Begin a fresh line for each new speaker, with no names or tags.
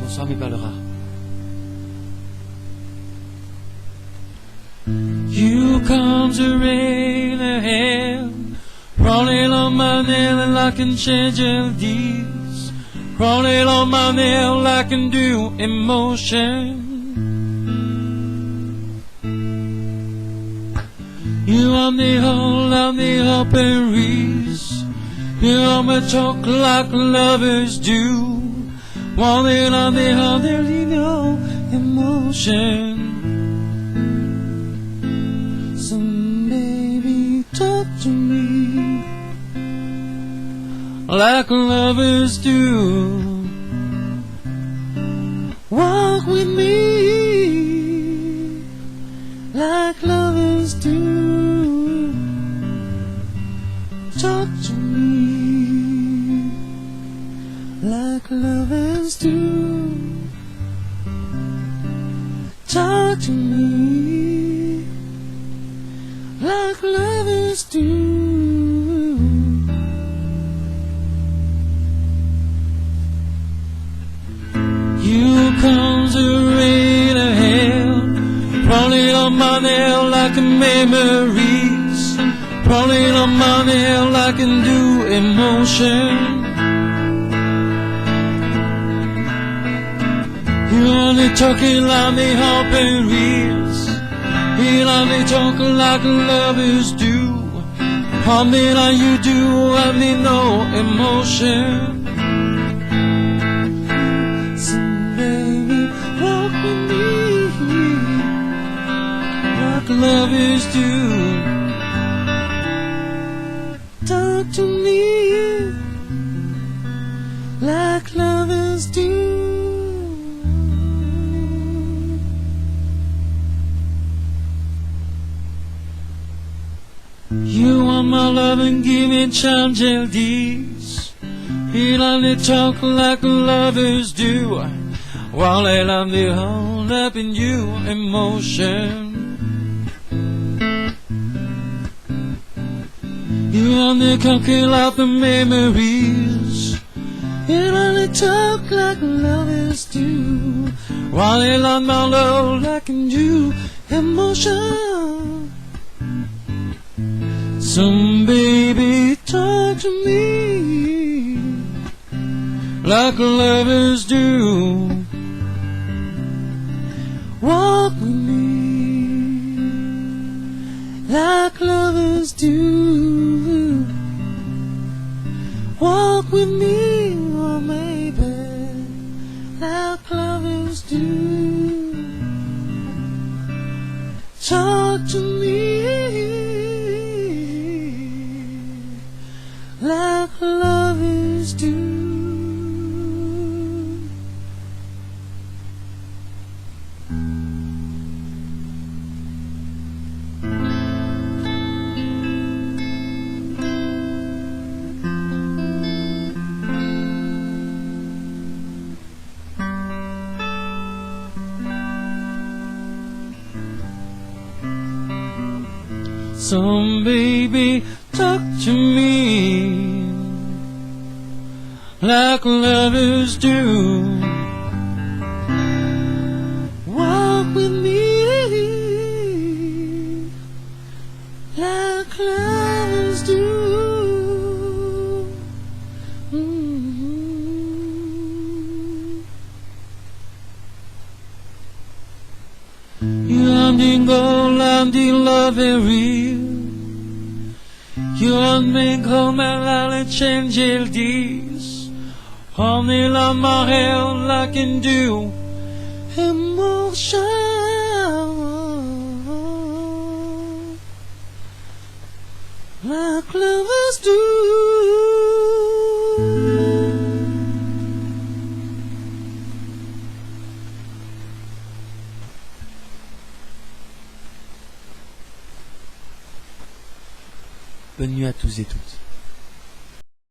Bonsoir mes parlera. You come to rain ahead, crawling on my nail and I can change your deeds, crawling on my nail I can do emotion. You are the whole of the open reeds, you are my talk like lovers do, wanting on the whole there you know emotion. Talk to me like lovers do. Walk with me like lovers do. Talk to me like lovers do. Talk to me like lovers do. You come to rain ahead, crawling on my nail like memories, crawling on my nail I can do emotion. You only talking like the open reeds, you only talk like lovers do. How many you do, I mean no emotion. So baby, walk with me like lovers do. Talk to me like lovers do. You want my love and give me gentle deeds. You only talk like lovers do, while I love the whole up in you emotion. You only conquer like the memories. You only talk like lovers do, while I love my love like in you emotion. So baby, talk to me like lovers do. Walk with me like lovers do. Walk with me, oh maybe, like lovers do. Talk to me like lovers do. So baby, talk to me like lovers do. Walk with me like lovers do. You are the goal and the love real. You and me come and change this. Only love my hair like can do emotion. Like lovers do. Bonne nuit à tous et toutes.